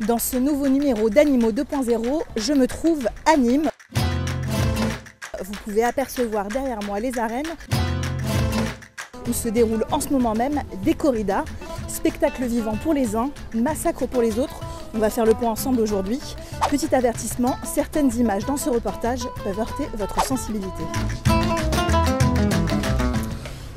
Dans ce nouveau numéro d'Animaux 2.0, je me trouve à Nîmes. Vous pouvez apercevoir derrière moi les arènes où se déroulent en ce moment même des corridas, spectacle vivant pour les uns, massacre pour les autres. On va faire le point ensemble aujourd'hui. Petit avertissement, certaines images dans ce reportage peuvent heurter votre sensibilité.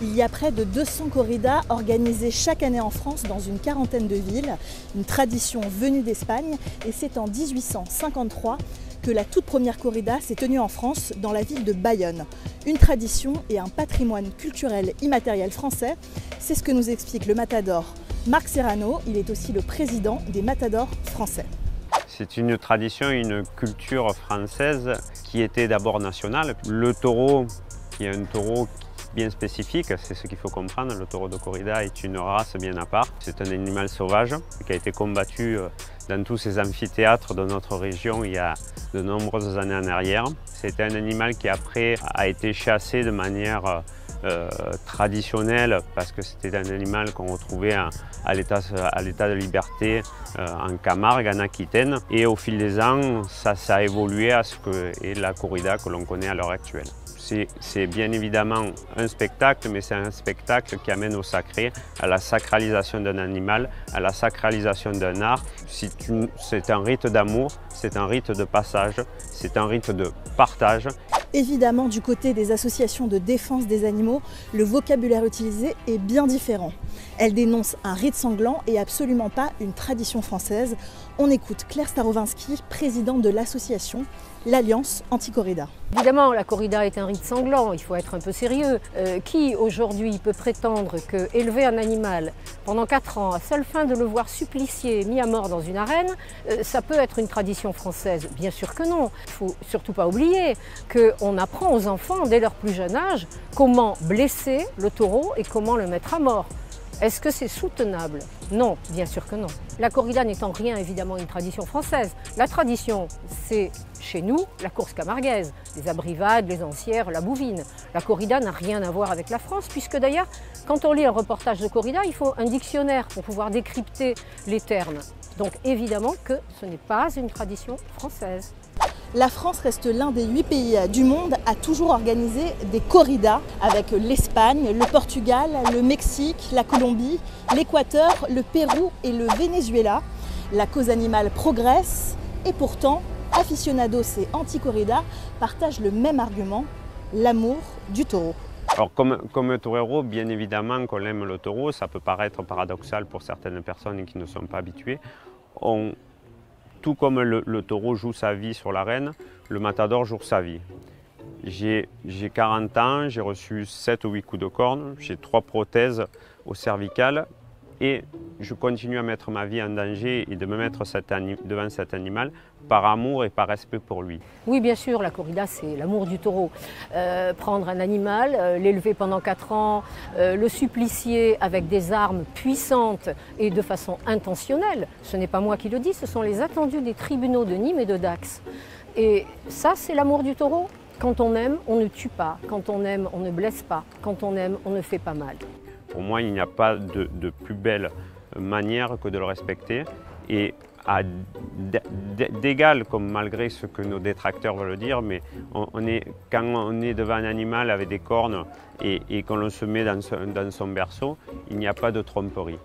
Il y a près de 200 corridas organisées chaque année en France dans une quarantaine de villes, une tradition venue d'Espagne, et c'est en 1853 que la toute première corrida s'est tenue en France dans la ville de Bayonne. Une tradition et un patrimoine culturel immatériel français, c'est ce que nous explique le matador Marc Serrano. Il est aussi le président des matadors français. C'est une tradition, une culture française qui était d'abord nationale. Le taureau, qui est un taureau bien spécifique, c'est ce qu'il faut comprendre. Le taureau de corrida est une race bien à part. C'est un animal sauvage qui a été combattu dans tous ces amphithéâtres de notre région il y a de nombreuses années en arrière. C'est un animal qui après a été chassé de manière traditionnelle parce que c'était un animal qu'on retrouvait à l'état de liberté en Camargue, en Aquitaine. Et au fil des ans, ça a évolué à ce que est la corrida que l'on connaît à l'heure actuelle. C'est bien évidemment un spectacle, mais c'est un spectacle qui amène au sacré, à la sacralisation d'un animal, à la sacralisation d'un art. C'est un rite d'amour, c'est un rite de passage, c'est un rite de partage. Évidemment, du côté des associations de défense des animaux, le vocabulaire utilisé est bien différent. Elles dénoncent un rite sanglant et absolument pas une tradition française. On écoute Claire Starowinsky, présidente de l'association l'Alliance Anti-Corrida. Évidemment, la corrida est un rite sanglant, il faut être un peu sérieux. Qui aujourd'hui peut prétendre que élever un animal pendant 4 ans, à seule fin de le voir supplicié, mis à mort dans une arène, ça peut être une tradition française? Bien sûr que non. Il ne faut surtout pas oublier qu'on apprend aux enfants dès leur plus jeune âge comment blesser le taureau et comment le mettre à mort. Est-ce que c'est soutenable? Non, bien sûr que non. La corrida n'est en rien évidemment une tradition française. La tradition, c'est chez nous la course camarguaise, les abrivades, les ancières, la bouvine. La corrida n'a rien à voir avec la France, puisque d'ailleurs, quand on lit un reportage de corrida, il faut un dictionnaire pour pouvoir décrypter les termes. Donc évidemment que ce n'est pas une tradition française. La France reste l'un des 8 pays du monde à toujours organiser des corridas avec l'Espagne, le Portugal, le Mexique, la Colombie, l'Équateur, le Pérou et le Venezuela. La cause animale progresse et pourtant, aficionados et anti-corrida partagent le même argument, l'amour du taureau. Alors comme torero, bien évidemment qu'on aime le taureau, ça peut paraître paradoxal pour certaines personnes qui ne sont pas habituées. Tout comme le taureau joue sa vie sur l'arène, le matador joue sa vie. J'ai 40 ans, j'ai reçu 7 ou 8 coups de corne, j'ai 3 prothèses au cervical et je continue à mettre ma vie en danger et de me mettre devant cet animal par amour et par respect pour lui. Oui, bien sûr, la corrida, c'est l'amour du taureau. Prendre un animal, l'élever pendant 4 ans, le supplicier avec des armes puissantes et de façon intentionnelle, ce n'est pas moi qui le dis, ce sont les attendus des tribunaux de Nîmes et de Dax. Et ça, c'est l'amour du taureau. Quand on aime, on ne tue pas. Quand on aime, on ne blesse pas. Quand on aime, on ne fait pas mal. Pour moi, il n'y a pas de plus belle manière que de le respecter et d'égal, comme malgré ce que nos détracteurs veulent dire, mais quand on est devant un animal avec des cornes et qu'on le se met dans son berceau, il n'y a pas de tromperie.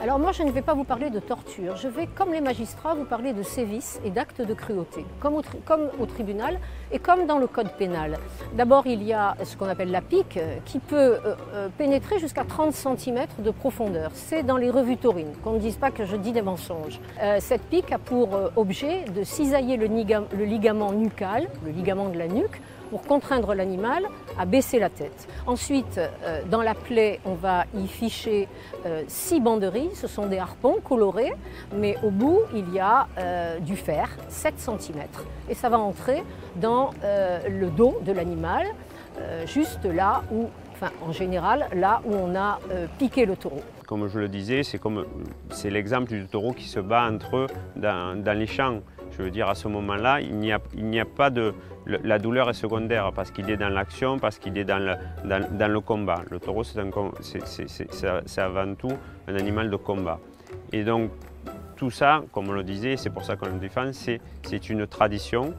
Alors moi, je ne vais pas vous parler de torture, je vais, comme les magistrats, vous parler de sévices et d'actes de cruauté, comme au tribunal et comme dans le code pénal. D'abord, il y a ce qu'on appelle la pique, qui peut pénétrer jusqu'à 30 cm de profondeur. C'est dans les revues taurines, qu'on ne dise pas que je dis des mensonges. Cette pique a pour objet de cisailler le ligament nucal, le ligament de la nuque, pour contraindre l'animal à baisser la tête. Ensuite, dans la plaie, on va y ficher 6 banderilles. Ce sont des harpons colorés, mais au bout, il y a du fer, 7 cm. Et ça va entrer dans le dos de l'animal, juste là où, en général, là où on a piqué le taureau. Comme je le disais, c'est l'exemple du taureau qui se bat entre eux dans les champs. Je veux dire, à ce moment-là, il n'y a pas de... La douleur est secondaire parce qu'il est dans l'action, parce qu'il est dans le combat. Le taureau, c'est avant tout un animal de combat. Et donc, tout ça, comme on le disait, c'est pour ça qu'on le défend, c'est une tradition.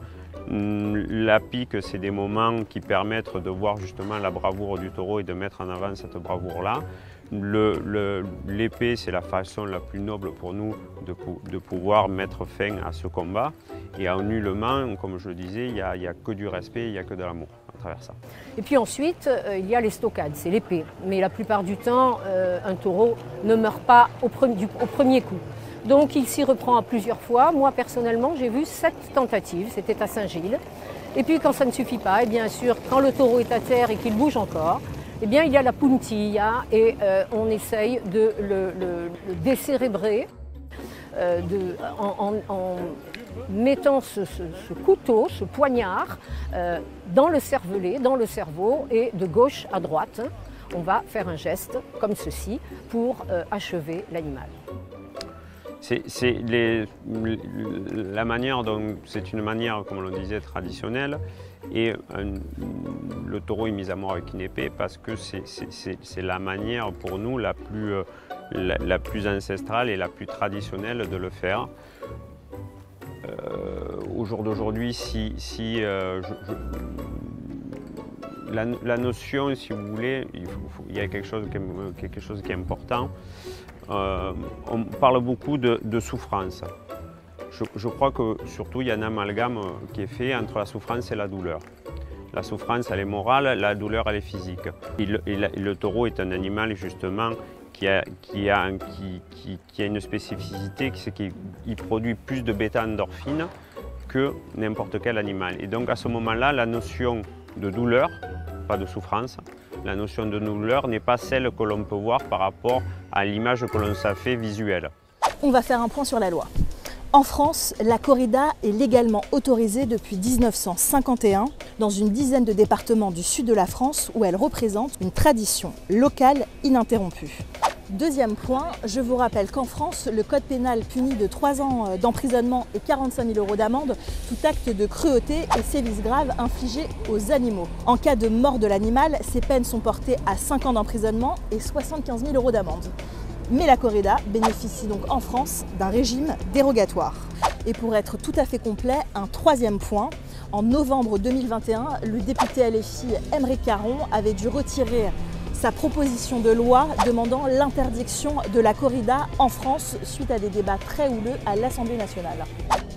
La pique, c'est des moments qui permettent de voir justement la bravoure du taureau et de mettre en avant cette bravoure-là. L'épée, c'est la façon la plus noble pour nous de pouvoir mettre fin à ce combat. Et en nullement, comme je le disais, il n'y a que du respect, il n'y a que de l'amour à travers ça. Et puis ensuite, il y a l'estocade, c'est l'épée. Mais la plupart du temps, un taureau ne meurt pas au premier coup. Donc il s'y reprend à plusieurs fois. Moi personnellement, j'ai vu 7 tentatives, c'était à Saint-Gilles. Et puis quand ça ne suffit pas, et bien sûr, quand le taureau est à terre et qu'il bouge encore, eh bien il y a la puntilla et on essaye de le décérébrer en mettant ce couteau, ce poignard, dans le cervelet, dans le cerveau, et de gauche à droite, on va faire un geste comme ceci pour achever l'animal. La manière dont c'est une manière, comme on le disait, traditionnelle, et le taureau est mis à mort avec une épée parce que c'est la manière pour nous la plus ancestrale et la plus traditionnelle de le faire. Au jour d'aujourd'hui, la notion, si vous voulez, il y a quelque chose qui est important. On parle beaucoup de souffrance. Je crois que surtout il y a un amalgame qui est fait entre la souffrance et la douleur. La souffrance, elle est morale, la douleur, elle est physique. Le taureau est un animal justement qui a une spécificité, c'est qu'il produit plus de bêta-endorphine que n'importe quel animal. Et donc à ce moment-là, la notion de douleur, pas de souffrance, la notion de douleur n'est pas celle que l'on peut voir par rapport à l'image que l'on s'en fait visuelle. On va faire un point sur la loi. En France, la corrida est légalement autorisée depuis 1951 dans une dizaine de départements du sud de la France où elle représente une tradition locale ininterrompue. Deuxième point, je vous rappelle qu'en France, le code pénal punit de 3 ans d'emprisonnement et 45 000 € d'amende tout acte de cruauté et sévices graves infligés aux animaux. En cas de mort de l'animal, ces peines sont portées à 5 ans d'emprisonnement et 75 000 € d'amende. Mais la corrida bénéficie donc en France d'un régime dérogatoire. Et pour être tout à fait complet, un troisième point. En novembre 2021, le député LFI Aymeric Caron avait dû retirer sa proposition de loi demandant l'interdiction de la corrida en France suite à des débats très houleux à l'Assemblée nationale.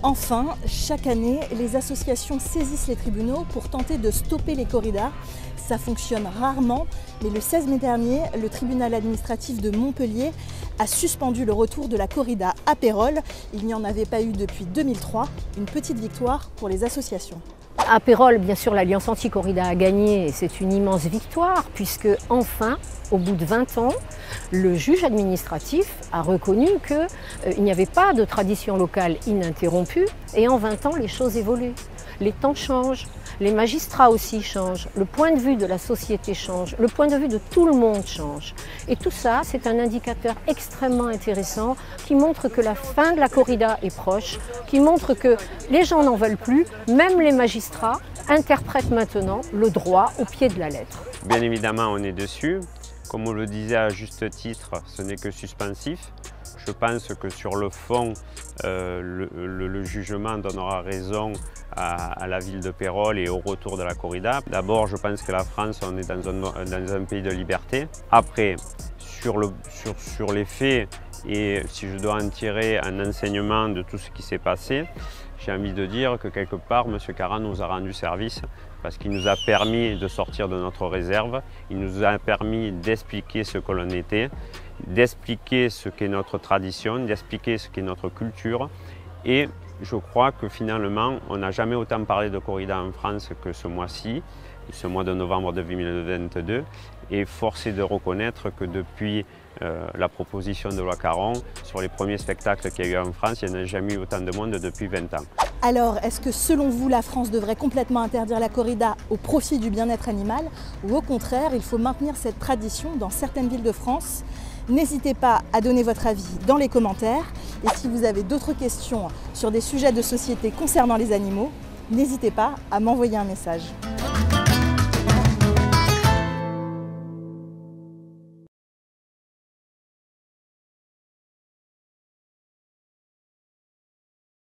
Enfin, chaque année, les associations saisissent les tribunaux pour tenter de stopper les corridas. Ça fonctionne rarement, mais le 16 mai dernier, le tribunal administratif de Montpellier a suspendu le retour de la corrida à Pérols. Il n'y en avait pas eu depuis 2003, une petite victoire pour les associations. À Pérols, bien sûr, l'Alliance Anti-Corrida a gagné et c'est une immense victoire puisque, enfin, au bout de 20 ans, le juge administratif a reconnu qu'il n'y avait pas de tradition locale ininterrompue et en 20 ans, les choses évoluent. Les temps changent, les magistrats aussi changent, le point de vue de la société change, le point de vue de tout le monde change. Et tout ça, c'est un indicateur extrêmement intéressant qui montre que la fin de la corrida est proche, qui montre que les gens n'en veulent plus, même les magistrats interprètent maintenant le droit au pied de la lettre. Bien évidemment, on est dessus. Comme on le disait à juste titre, ce n'est que suspensif. Je pense que sur le fond, le jugement donnera raison à la ville de Pérols et au retour de la corrida. D'abord, je pense que la France, on est dans un pays de liberté. Après, sur les faits, et si je dois en tirer un enseignement de tout ce qui s'est passé, j'ai envie de dire que quelque part, M. Caron nous a rendu service parce qu'il nous a permis de sortir de notre réserve, il nous a permis d'expliquer ce que l'on était, d'expliquer ce qu'est notre tradition, d'expliquer ce qu'est notre culture. Et je crois que finalement, on n'a jamais autant parlé de corrida en France que ce mois-ci, ce mois de novembre 2022. Et force est de reconnaître que depuis la proposition de loi Caron, sur les premiers spectacles qu'il y a eu en France, il n'y en a jamais eu autant de monde depuis 20 ans. Alors, est-ce que selon vous, la France devrait complètement interdire la corrida au profit du bien-être animal ou au contraire, il faut maintenir cette tradition dans certaines villes de France? N'hésitez pas à donner votre avis dans les commentaires et si vous avez d'autres questions sur des sujets de société concernant les animaux, n'hésitez pas à m'envoyer un message.